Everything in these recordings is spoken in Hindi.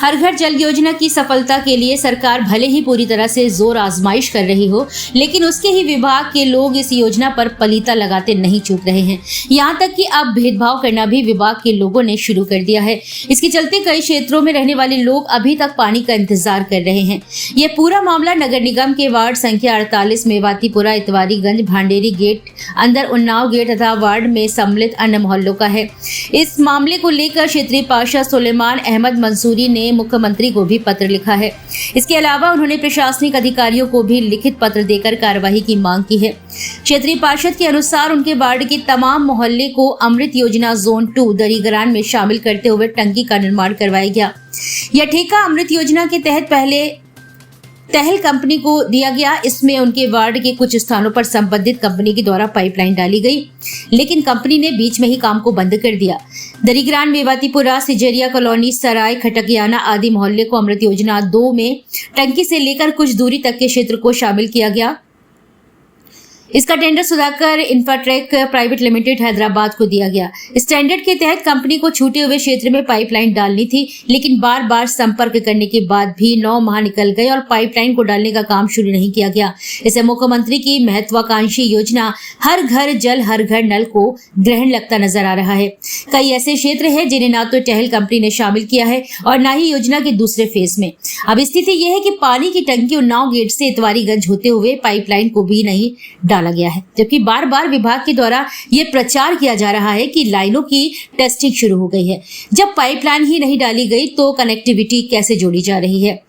हर घर जल योजना की सफलता के लिए सरकार भले ही पूरी तरह से जोर आजमाइश कर रही हो, लेकिन उसके ही विभाग के लोग इस योजना पर पलीता लगाते नहीं चूक रहे हैं। यहाँ तक कि अब भेदभाव करना भी विभाग के लोगों ने शुरू कर दिया है। इसके चलते कई क्षेत्रों में रहने वाले लोग अभी तक पानी का इंतजार कर रहे हैं। ये पूरा मामला नगर निगम के वार्ड संख्या 48 मेवातीपुरा, इतवारीगंज, भांडेरी गेट, अंदर उन्नाव गेट तथा वार्ड में सम्मिलित अन्य मोहल्लों का है। इस मामले को लेकर क्षेत्रीय पार्षद सुलेमान अहमद मंसूरी ने मुख्यमंत्री को भी पत्र लिखा है। इसके अलावा उन्होंने प्रशासनिक अधिकारियों को भी लिखित पत्र देकर कार्यवाही की मांग की है। क्षेत्रीय पार्षद के अनुसार उनके वार्ड के तमाम मोहल्ले को अमृत योजना जोन 2 दरीगरान में शामिल करते हुए टंकी का निर्माण करवाया गया। यह ठेका अमृत योजना के तहत पहले टहल कंपनी को दिया गया। इसमें उनके वार्ड के कुछ स्थानों पर संबंधित कंपनी के द्वारा पाइपलाइन डाली गई, लेकिन कंपनी ने बीच में ही काम को बंद कर दिया। दरीग्रान, मेवातीपुरा, सिजरिया कॉलोनी, सराय, खटकियाना आदि मोहल्ले को अमृत योजना 2 में टंकी से लेकर कुछ दूरी तक के क्षेत्र को शामिल किया गया। इसका tender Sudhakar Infratech private limited Hyderabad को दिया गया। इस टेंडर के तहत कंपनी को छूटे हुए क्षेत्र में पाइपलाइन डालनी थी, लेकिन बार बार संपर्क करने के बाद भी 9 माह निकल गए और पाइपलाइन को डालने का काम शुरू नहीं किया गया। इसे मुख्यमंत्री की महत्वाकांक्षी योजना हर घर जल हर घर नल को ग्रहण लगता नजर आ रहा है। कई ऐसे क्षेत्र है जिन्हें ना तो टहल कंपनी ने शामिल किया है और न ही योजना के दूसरे फेज में। अब स्थिति यह है कि पानी की टंकी उन्नाव गेट से इतवारीगंज होते हुए पाइपलाइन को भी नहीं डाला गया है, जबकि बार बार विभाग के द्वारा यह प्रचार किया जा रहा है कि लाइनों की टेस्टिंग शुरू हो गई है। जब पाइपलाइन ही नहीं डाली गई तो कनेक्टिविटी कैसे जोड़ी जा रही है,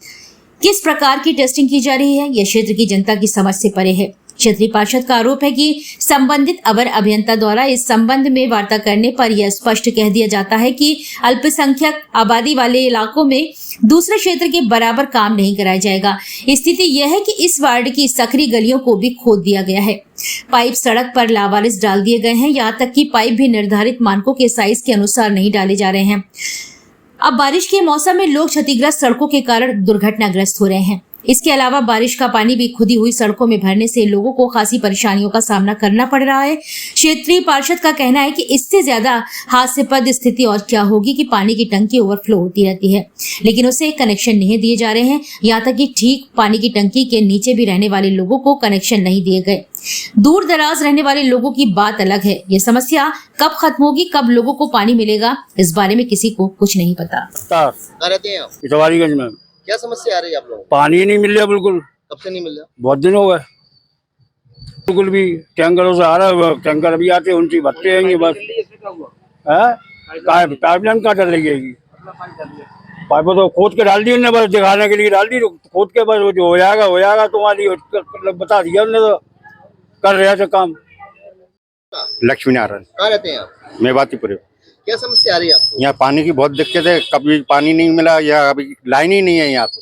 किस प्रकार की टेस्टिंग की जा रही है, यह क्षेत्र की जनता की समझ से परे है। क्षेत्रीय पार्षद का आरोप है कि संबंधित अवर अभियंता द्वारा इस संबंध में वार्ता करने पर यह स्पष्ट कह दिया जाता है कि अल्पसंख्यक आबादी वाले इलाकों में दूसरे क्षेत्र के बराबर काम नहीं कराया जाएगा। स्थिति यह है कि इस वार्ड की सकरी गलियों को भी खोद दिया गया है। पाइप सड़क पर लावारिस डाल दिए गए हैं। यहाँ तक कि पाइप भी निर्धारित मानकों के साइज के अनुसार नहीं डाले जा रहे हैं। अब बारिश के मौसम में लोग क्षतिग्रस्त सड़कों के कारण दुर्घटनाग्रस्त हो रहे हैं। इसके अलावा बारिश का पानी भी खुदी हुई सड़कों में भरने से लोगों को खासी परेशानियों का सामना करना पड़ रहा है। क्षेत्रीय पार्षद का कहना है कि इससे ज्यादा हास्यास्पद स्थिति और क्या होगी कि पानी की टंकी ओवरफ्लो होती रहती है, लेकिन उसे कनेक्शन नहीं दिए जा रहे हैं। यहाँ तक कि ठीक पानी की टंकी के नीचे भी रहने वाले लोगों को कनेक्शन नहीं दिए गए। दूर दराज रहने वाले लोगों की बात अलग है। ये समस्या कब खत्म होगी, कब लोगों को पानी मिलेगा, इस बारे में किसी को कुछ नहीं पता। इतवारीगंज में क्या समस्या आ रही है आप लोगों को? पानी नहीं मिल रहा बिल्कुल। कब से नहीं मिल रहा? बहुत दिन हो गए। बिल्कुल भी टैंकरों से आ रहा है, टैंकर अभी आते हैं, उनकी भरते रहेंगे बस। पाइपलाइन कहाँ डल लगेगी? पाइप तो खोद के डाल दी उन्होंने, बस दिखाने के लिए डाल दी। खोद के बस जो हो जाएगा तुम्हारी बता दिया उन्होंने, तो कर रहे थे काम। लक्ष्मी नारायण, कहाँ रहते हैं आप? मेवातीपुर। क्या समस्या आ रही है आपको? यहाँ पानी की बहुत दिक्कत है। कभी पानी नहीं मिला, या अभी लाइन ही नहीं है यहाँ तो।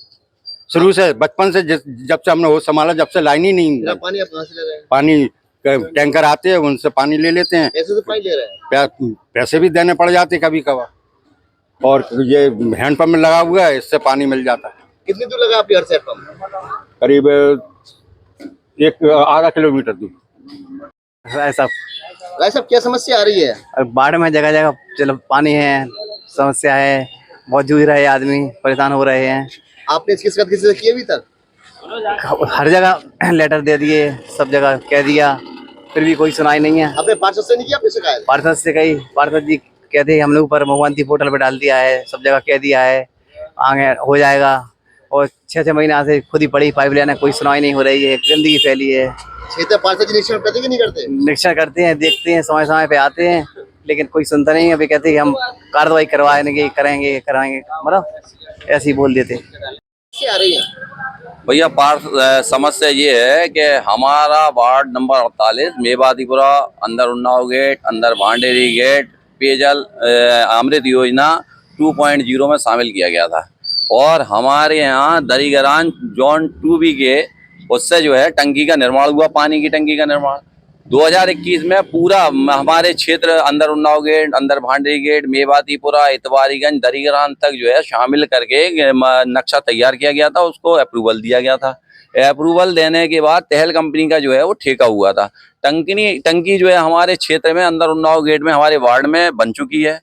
शुरू से बचपन से जब से हमने होश संभाला, जब से लाइन ही नहीं मिला। पानी आप कहाँ से ले रहे हैं? पानी टैंकर आते हैं, उनसे पानी ले लेते हैं। पैसे तो पानी ले रहे हैं? पैसे भी देने पड़ जाते कभी कभार, और ये हैंडपंप में लगा हुआ है, इससे पानी मिल जाता है। कितनी दूर लगा आपके घर से हैंडपंप? करीब 1 आधा किलोमीटर दूर। भाई साहब, क्या समस्या आ रही है? बाढ़ में जगह जगह चलो पानी है, समस्या है, बहुत जूझ रहे हैं, आदमी परेशान हो रहे हैं। आपने इसकी शिकायत किसी से की अभी तक? हर जगह लेटर दे दिए, सब जगह कह दिया, फिर भी कोई सुनाई नहीं है। आपने पार्षद से नहीं की आपने शिकायत? पार्षद से कही, पार्षद जी कहते हैं हमने ऊपर मोहंती पोर्टल पे डाल दिया है, सब जगह कह दिया है, आगे हो जाएगा। और 6 महीना से खुद ही पड़ी पाइपलाइन, कोई सुनाई नहीं हो रही है, गंदगी फैली है। क्षेत्रीय पार्षद जी निरीक्षण करते कि नहीं करते? निरीक्षण करते हैं, देखते हैं, समय समय पे आते हैं, लेकिन कोई सुनता नहीं है। अभी कहते हैं हम कार्रवाई करवाएंगे, करेंगे, मतलब ऐसे ही बोल देते। क्या आ रही है भैया? समस्या ये है कि हमारा वार्ड नंबर 48 मेवातीपुरा, अंदर उन्नाव गेट, अंदर भांडेरी गेट, पेयजल अमृत योजना 2.0 में शामिल किया गया था, और हमारे यहाँ दरीगरान जोन 2B के उससे जो है टंकी का निर्माण हुआ, पानी की टंकी का निर्माण 2021 में पूरा हमारे क्षेत्र अंदर उन्नाव गेट, अंदर भांडेरी गेट, मेवातीपुरा, इतवारीगंज, दरीगरान तक जो है शामिल करके नक्शा तैयार किया गया था। उसको अप्रूवल दिया गया था। अप्रूवल देने के बाद टहल कंपनी का जो है वो ठेका हुआ था। टंकी जो है हमारे क्षेत्र में अंदर उन्नाव गेट में हमारे वार्ड में बन चुकी है।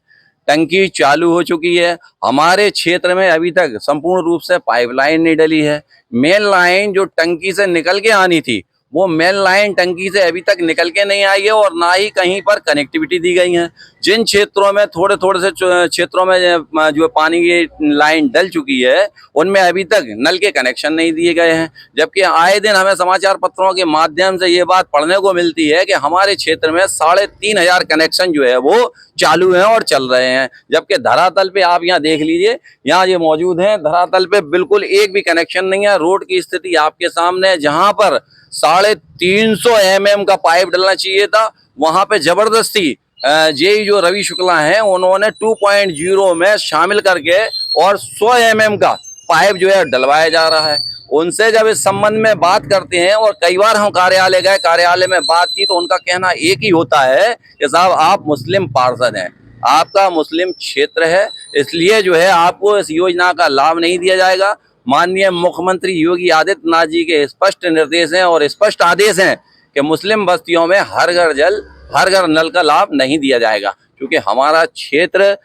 टंकी चालू हो चुकी है। हमारे क्षेत्र में अभी तक संपूर्ण रूप से पाइपलाइन नहीं डली है। मेन लाइन जो टंकी से निकल के आनी थी, वो मेन लाइन टंकी से अभी तक निकल के नहीं आई है और ना ही कहीं पर कनेक्टिविटी दी गई है। जिन क्षेत्रों में थोड़े थोड़े से क्षेत्रों में जो पानी की लाइन डल चुकी है, उनमें अभी तक नल के कनेक्शन नहीं दिए गए हैं। जबकि आए दिन हमें समाचार पत्रों के माध्यम से ये बात पढ़ने को मिलती है कि हमारे क्षेत्र में 3,500 कनेक्शन जो है वो चालू हैं और चल रहे हैं। जबकि धरातल पे आप यहाँ देख लीजिए, यहाँ ये मौजूद हैं, धरातल पे बिल्कुल एक भी कनेक्शन नहीं है। रोड की स्थिति आपके सामने है, जहाँ पर 350 mm का पाइप डलना चाहिए था, वहां पे जबरदस्ती जेई जो रवि शुक्ला हैं, उन्होंने 2.0 में शामिल करके और 100 mm का पाइप जो है डलवाया जा रहा है। उनसे जब इस संबंध में बात करते हैं और कई बार हम कार्यालय गए, कार्यालय में बात की, तो उनका कहना एक ही होता है कि साहब आप मुस्लिम पार्षद हैं, आपका मुस्लिम क्षेत्र है, इसलिए जो है आपको इस योजना का लाभ नहीं दिया जाएगा। माननीय मुख्यमंत्री योगी आदित्यनाथ जी के स्पष्ट निर्देश हैं और स्पष्ट आदेश हैं कि मुस्लिम बस्तियों में हर घर जल, हर घर नल का लाभ नहीं दिया जाएगा, क्योंकि हमारा क्षेत्र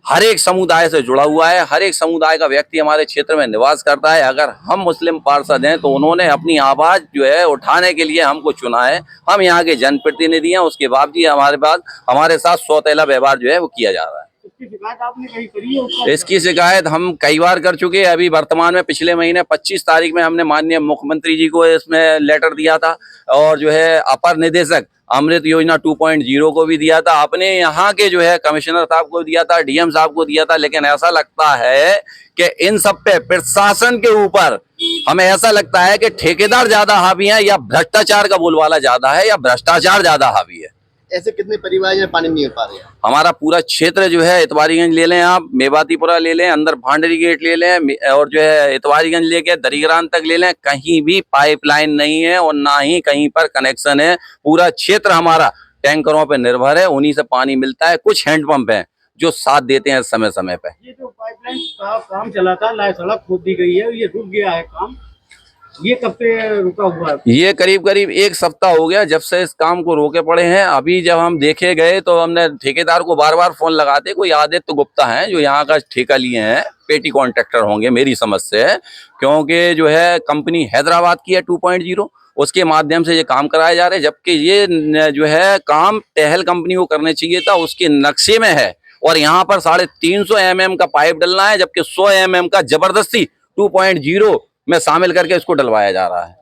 हर एक समुदाय से जुड़ा हुआ है। हर एक समुदाय का व्यक्ति हमारे क्षेत्र में निवास करता है। अगर हम मुस्लिम पार्षद हैं तो उन्होंने अपनी आवाज जो है उठाने के लिए हमको चुना है। हम यहाँ के जनप्रतिनिधि हैं, उसके बावजूद हमारे साथ सौतेला व्यवहार जो है वो किया जा रहा है। इसकी शिकायत आपने कहीं करी है? इसकी शिकायत हम कई बार कर चुके हैं। अभी वर्तमान में पिछले महीने 25 तारीख में हमने माननीय मुख्यमंत्री जी को इसमें लेटर दिया था और जो है अपर निदेशक अमृत योजना 2.0 को भी दिया था, अपने यहाँ के जो है कमिश्नर साहब को दिया था, डीएम साहब को दिया था। लेकिन ऐसा लगता है कि इन सब पे प्रशासन के ऊपर हमें ऐसा लगता है कि ठेकेदार ज्यादा हावी है या भ्रष्टाचार का बोलबाला ज्यादा है या भ्रष्टाचार ज्यादा हावी है। ऐसे कितने परिवार यहाँ पानी नहीं मिल पा रहे हैं? हमारा पूरा क्षेत्र जो है, इतवारीगंज ले लें आप, मेवातीपुरा ले लें, अंदर भांडरी गेट ले लें और जो है इतवारीगंज लेके दरीग्राम तक ले लें, कहीं भी पाइपलाइन नहीं है और ना ही कहीं पर कनेक्शन है। पूरा क्षेत्र हमारा टैंकरों पे निर्भर है, उन्हीं से पानी मिलता है। कुछ हैंडपंप हैं जो साथ देते हैं समय समय पे। ये जो पाइपलाइन का काम चला था, लाए सड़क खोद दी गई है, ये रुक गया है काम, ये कब से रुका हुआ है? ये करीब करीब 1 सप्ताह हो गया जब से इस काम को रोके पड़े हैं। अभी जब हम देखे गए तो हमने ठेकेदार को बार बार फोन लगाते, कोई आदित्य गुप्ता हैं जो यहाँ का ठेका लिए हैं, पेटी कॉन्ट्रैक्टर होंगे मेरी समझ से, क्योंकि जो है कंपनी हैदराबाद की है 2.0, उसके माध्यम से ये काम कराए जा रहे हैं। जबकि ये जो है काम टहल कंपनी को करने चाहिए था, उसके नक्शे में है और यहाँ पर 350 mm का पाइप डलना है, जबकि 100 mm का जबरदस्ती 2.0 में शामिल करके इसको डलवाया जा रहा है।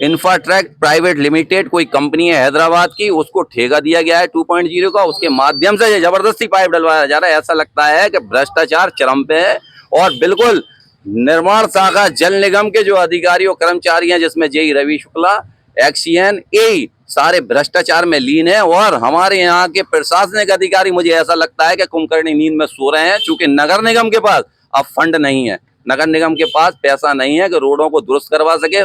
इंफ्राट्रैक प्राइवेट लिमिटेड कोई कंपनी है हैदराबाद की, उसको ठेका दिया गया है 2.0 का, उसके माध्यम से ये जबरदस्ती पाइप डलवाया जा रहा है। ऐसा लगता है कि भ्रष्टाचार चरम पे है और बिल्कुल निर्माण शाखा जल निगम के जो अधिकारी और कर्मचारी हैं, जिसमें जेई रवि शुक्ला, एक्सीएन, एई, सारे भ्रष्टाचार में लीन है। और हमारे यहाँ के प्रशासनिक अधिकारी, मुझे ऐसा लगता है कि कुंभकर्णी नींद में सो रहे हैं, चूंकि नगर निगम के पास अब फंड नहीं है, नगर निगम के पास पैसा नहीं है कि रोडों को दुरुस्त करवा सके।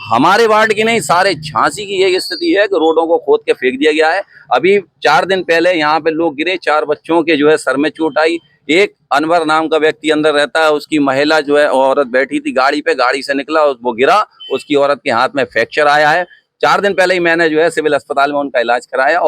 हमारे वार्ड की नहीं, सारे झांसी की ये स्थिति है कि रोडों को खोद के फेंक दिया गया है। अभी 4 दिन पहले यहाँ पे लोग गिरे, 4 बच्चों के जो है सर में चोट आई। एक अनवर नाम का व्यक्ति अंदर रहता है, उसकी महिला जो है औरत बैठी थी गाड़ी पे, गाड़ी से निकला, वो गिरा, उसकी औरत के हाथ में फ्रैक्चर आया है। 4 दिन पहले ही मैंने जो है सिविल अस्पताल में उनका इलाज कराया।